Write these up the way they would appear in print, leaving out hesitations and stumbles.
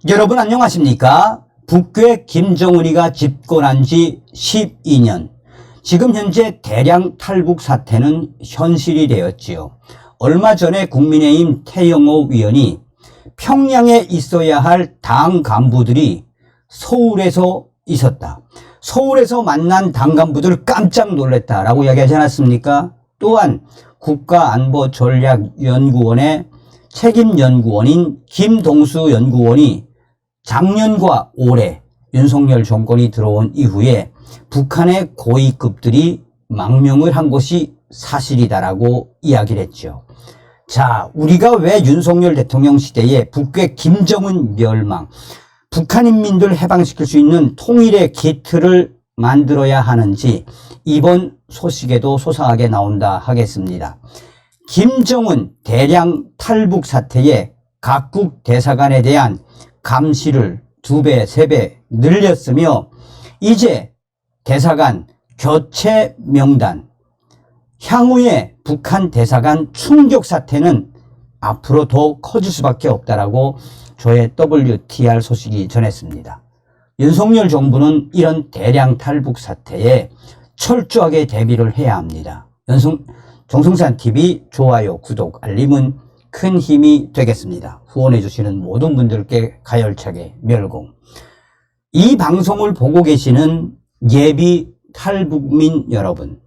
여러분 안녕하십니까? 북괴 김정은이가 집권한 지 12년. 지금 현재 대량 탈북 사태는 현실이 되었지요. 얼마 전에 국민의힘 태영호 위원이 평양에 있어야 할 당 간부들이 서울에서 있었다. 서울에서 만난 당 간부들 깜짝 놀랐다라고 이야기하지 않았습니까? 또한 국가안보전략연구원의 책임연구원인 김동수 연구원이 작년과 올해 윤석열 정권이 들어온 이후에 북한의 고위급들이 망명을 한 것이 사실이다라고 이야기를 했죠. 자, 우리가 왜 윤석열 대통령 시대에 북괴 김정은 멸망, 북한인민들 해방시킬 수 있는 통일의 기틀을 만들어야 하는지 이번 소식에도 소상하게 나온다 하겠습니다. 김정은 대량 탈북 사태에 각국 대사관에 대한 감시를 2배, 3배 늘렸으며 이제 대사관 교체 명단, 향후에 북한 대사관 충격 사태는 앞으로 더 커질 수밖에 없다라고 저의 WTR 소식이 전했습니다. 윤석열 정부는 이런 대량 탈북 사태에 철저하게 대비를 해야 합니다. 정성산TV 좋아요, 구독, 알림은 큰 힘이 되겠습니다. 후원해 주시는 모든 분들께 가열차게 멸공. 이 방송을 보고 계시는 예비 탈북민 여러분,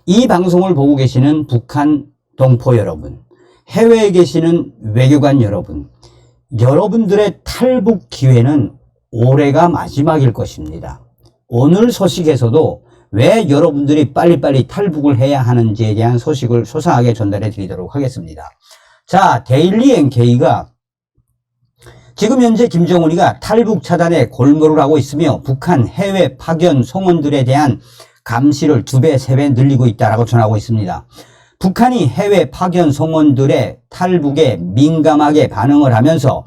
이 방송을 보고 계시는 북한 동포 여러분, 해외에 계시는 외교관 여러분, 여러분들의 탈북 기회는 올해가 마지막일 것입니다. 오늘 소식에서도 왜 여러분들이 빨리빨리 탈북을 해야 하는지에 대한 소식을 소상하게 전달해 드리도록 하겠습니다. 자, 데일리 NK가 지금 현재 김정은이가 탈북 차단에 골몰을 하고 있으며 북한 해외 파견 송원들에 대한 감시를 2배, 3배 늘리고 있다라고 전하고 있습니다. 북한이 해외 파견 송원들의 탈북에 민감하게 반응을 하면서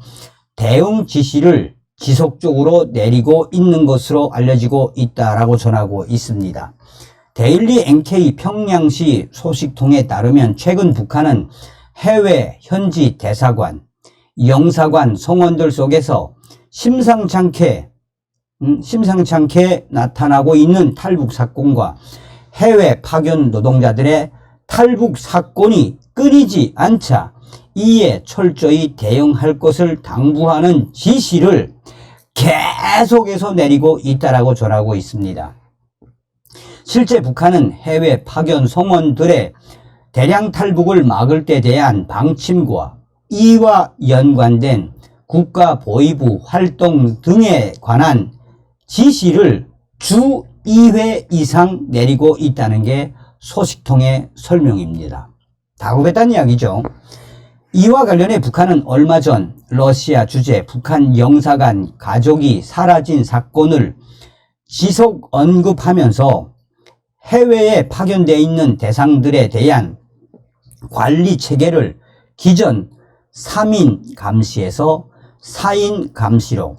대응 지시를 지속적으로 내리고 있는 것으로 알려지고 있다라고 전하고 있습니다. 데일리 NK 평양시 소식통에 따르면 최근 북한은 해외 현지 대사관, 영사관 송원들 속에서 심상찮게 나타나고 있는 탈북 사건과 해외 파견 노동자들의 탈북 사건이 끊이지 않자 이에 철저히 대응할 것을 당부하는 지시를 계속해서 내리고 있다라고 전하고 있습니다. 실제 북한은 해외 파견 송원들의 대량 탈북을 막을 때 대한 방침과 이와 연관된 국가보위부 활동 등에 관한 지시를 주 2회 이상 내리고 있다는 게 소식통의 설명입니다. 다급했다는 이야기죠. 이와 관련해 북한은 얼마 전 러시아 주재 북한 영사관 가족이 사라진 사건을 지속 언급하면서 해외에 파견되어 있는 대상들에 대한 관리 체계를 기존 3인 감시에서 4인 감시로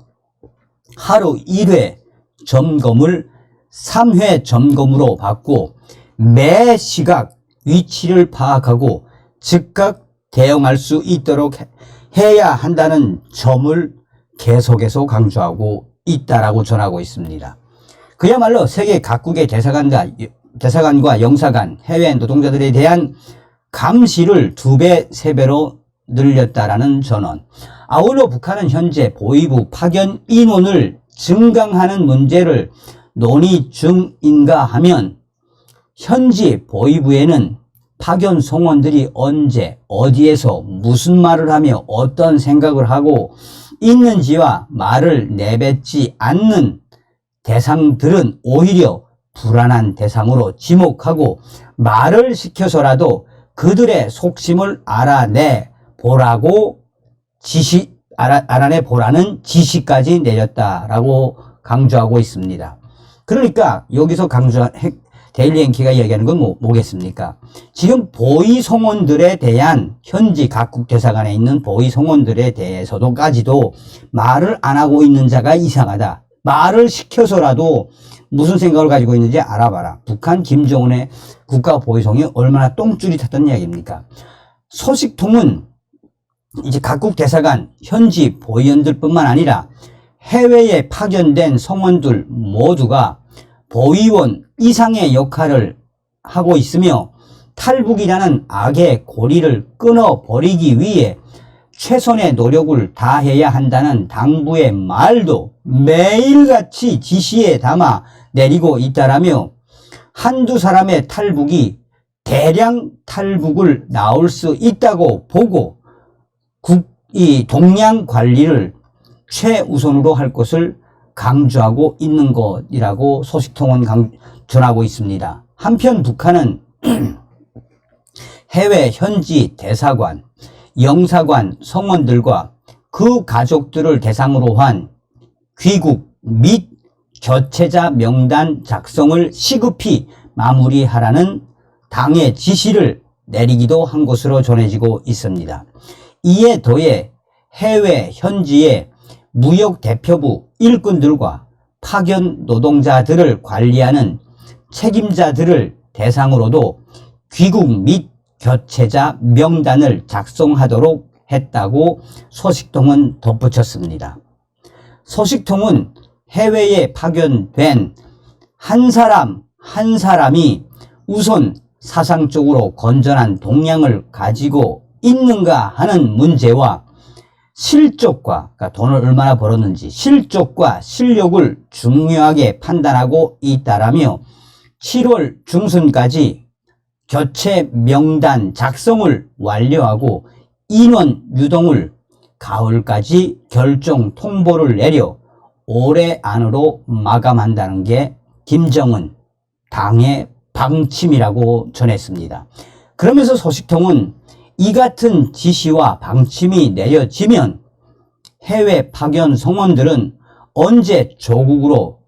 하루 1회 점검을 3회 점검으로 바꾸고 매 시각 위치를 파악하고 즉각 대응할 수 있도록 해야 한다는 점을 계속해서 강조하고 있다라고 전하고 있습니다. 그야말로 세계 각국의 대사관과 영사관, 해외 노동자들에 대한 감시를 2배, 3배로 늘렸다라는 전언. 아울러 북한은 현재 보위부 파견 인원을 증강하는 문제를 논의 중인가 하면 현지 보위부에는 파견 송원들이 언제 어디에서 무슨 말을 하며 어떤 생각을 하고 있는지와 말을 내뱉지 않는 대상들은 오히려 불안한 대상으로 지목하고 말을 시켜서라도 그들의 속심을 알아내 보라는 지시까지 내렸다라고 강조하고 있습니다. 그러니까 여기서 데일리 NK가 이야기하는 건 뭐겠습니까? 지금 보위 송원들에 대한 현지 각국 대사관에 있는 보위 송원들에 대해서도까지도 말을 안 하고 있는 자가 이상하다. 말을 시켜서라도 무슨 생각을 가지고 있는지 알아봐라. 북한 김정은의 국가보위성이 얼마나 똥줄이 탔던 이야기입니까? 소식통은 이제 각국 대사관, 현지 보위원들뿐만 아니라 해외에 파견된 성원들 모두가 보위원 이상의 역할을 하고 있으며 탈북이라는 악의 고리를 끊어버리기 위해 최선의 노력을 다해야 한다는 당부의 말도 매일같이 지시에 담아 내리고 있다라며 한두 사람의 탈북이 대량 탈북을 나올 수 있다고 보고 이 동양 관리를 최우선으로 할 것을 강조하고 있는 것이라고 소식통은 전하고 있습니다. 한편 북한은 해외 현지 대사관, 영사관 성원들과 그 가족들을 대상으로 한 귀국 및 교체자 명단 작성을 시급히 마무리하라는 당의 지시를 내리기도 한 것으로 전해지고 있습니다. 이에 더해 해외 현지의 무역 대표부 일꾼들과 파견 노동자들을 관리하는 책임자들을 대상으로도 귀국 및 교체자 명단을 작성하도록 했다고 소식통은 덧붙였습니다. 소식통은 해외에 파견된 한 사람이 우선 사상적으로 건전한 동향을 가지고 있는가 하는 문제와 실적과, 그러니까 돈을 얼마나 벌었는지 실적과 실력을 중요하게 판단하고 있다라며 7월 중순까지 교체 명단 작성을 완료하고 인원 유동을 가을까지 결정 통보를 내려 올해 안으로 마감한다는 게 김정은 당의 방침이라고 전했습니다. 그러면서 소식통은 이 같은 지시와 방침이 내려지면 해외 파견 성원들은 언제 조국으로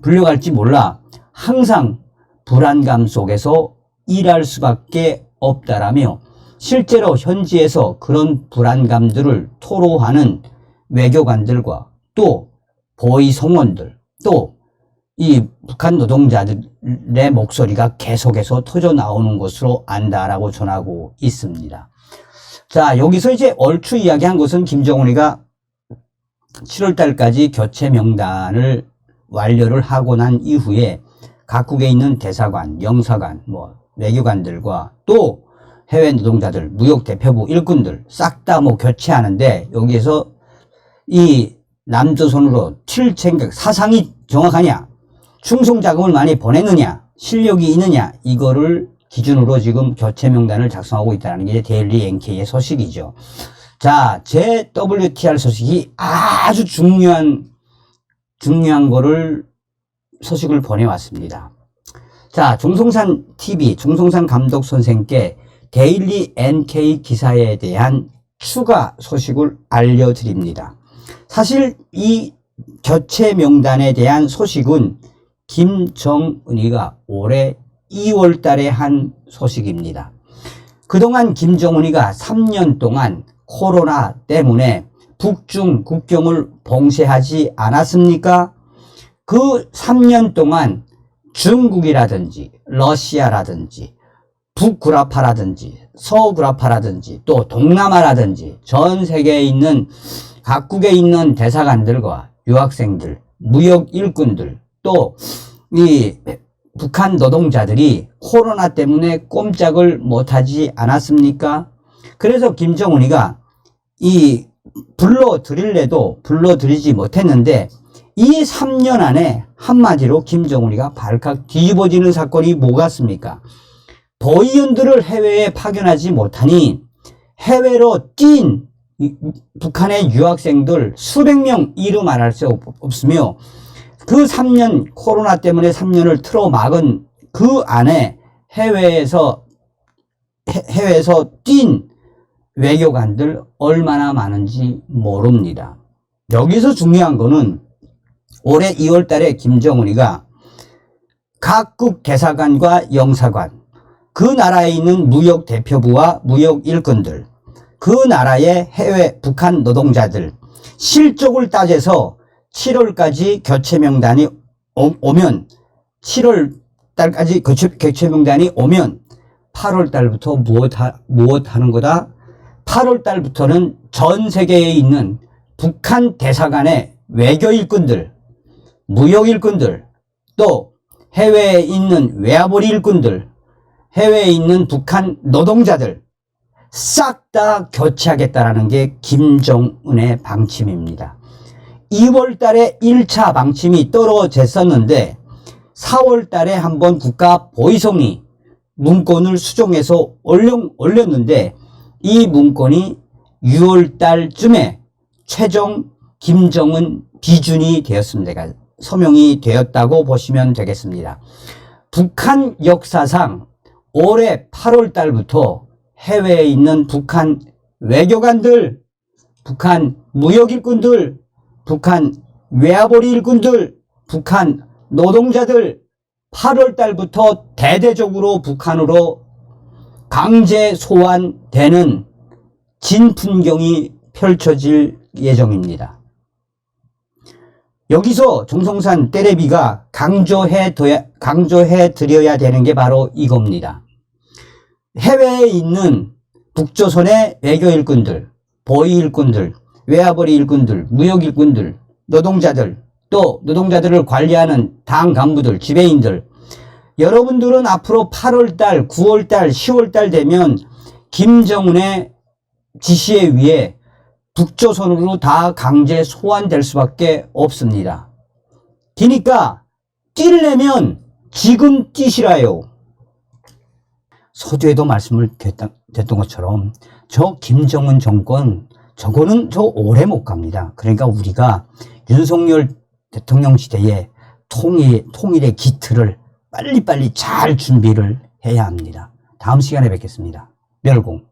불려갈지 몰라 항상 불안감 속에서 일할 수밖에 없다라며 실제로 현지에서 그런 불안감들을 토로하는 외교관들과 또 보위 성원들 또 이 북한 노동자들의 목소리가 계속해서 터져 나오는 것으로 안다라고 전하고 있습니다. 자, 여기서 이제 얼추 이야기한 것은 김정은이가 7월 달까지 교체 명단을 완료를 하고 난 이후에 각국에 있는 대사관, 영사관, 외교관들과 또 해외 노동자들, 무역 대표부 일꾼들 싹 다 교체하는데 여기에서 이 남조선으로 튈 생각, 사상이 정확하냐, 충성 자금을 많이 보냈느냐, 실력이 있느냐, 이거를 기준으로 지금 교체 명단을 작성하고 있다는 게 데일리 NK의 소식이죠. 자, JWTR 소식이 아주 중요한 소식을 보내왔습니다. 자, 종송산 TV, 종송산 감독 선생께 데일리 NK 기사에 대한 추가 소식을 알려드립니다. 사실 이 교체 명단에 대한 소식은 김정은이가 올해 2월 달에 한 소식입니다. 그동안 김정은이가 3년 동안 코로나 때문에 북중 국경을 봉쇄하지 않았습니까? 그 3년 동안 중국이라든지 러시아라든지 북구라파라든지 서구라파라든지 또 동남아라든지 전 세계에 있는 각국에 있는 대사관들과 유학생들, 무역 일꾼들 또 이 북한 노동자들이 코로나 때문에 꼼짝을 못하지 않았습니까? 그래서 김정은이가 이 불러들일래도 불러들이지 못했는데 이 3년 안에 한마디로 김정은이가 발칵 뒤집어지는 사건이 뭐겠습니까? 보위원들을 해외에 파견하지 못하니 해외로 뛴 북한의 유학생들 수백 명 이름 말할 수 없으며 그 3년 코로나 때문에 3년을 틀어막은 그 안에 해외에서 뛴 외교관들 얼마나 많은지 모릅니다. 여기서 중요한 거는 올해 2월 달에 김정은이가 각국 대사관과 영사관, 그 나라에 있는 무역 대표부와 무역 일꾼들, 그 나라의 해외 북한 노동자들 실적을 따져서 7월까지 교체 명단이 오면 7월 달까지 교체 명단이 오면 8월 달부터 무엇 하는 거다? 8월 달부터는 전 세계에 있는 북한 대사관의 외교 일꾼들, 무역 일꾼들, 또 해외에 있는 외화벌이 일꾼들, 해외에 있는 북한 노동자들 싹 다 교체하겠다라는 게 김정은의 방침입니다. 2월 달에 1차 방침이 떨어졌었는데 4월 달에 한번 국가 보위성이 문건을 수정해서 올렸는데 이 문건이 6월 달쯤에 최종 김정은 비준이 되었습니다. 서명이 되었다고 보시면 되겠습니다. 북한 역사상 올해 8월 달부터 해외에 있는 북한 외교관들, 북한 무역일꾼들, 북한 외화벌이 일꾼들, 북한 노동자들 8월 달부터 대대적으로 북한으로 강제 소환되는 진풍경이 펼쳐질 예정입니다. 여기서 정성산 떼레비가 강조해 드려야 되는 게 바로 이겁니다. 해외에 있는 북조선의 외교 일꾼들, 보위 일꾼들, 외화벌이 일꾼들, 무역 일꾼들, 노동자들, 또 노동자들을 관리하는 당 간부들, 지배인들, 여러분들은 앞으로 8월달, 9월달, 10월달 되면 김정은의 지시에 의해 북조선으로 다 강제 소환될 수밖에 없습니다. 그러니까 뛰려면 지금 뛰시라요. 서두에도 말씀을 드렸던 것처럼 저 김정은 정권 저거는 저 오래 못 갑니다. 그러니까 우리가 윤석열 대통령 시대에 통일의 기틀을 빨리빨리 잘 준비를 해야 합니다. 다음 시간에 뵙겠습니다. 멸공.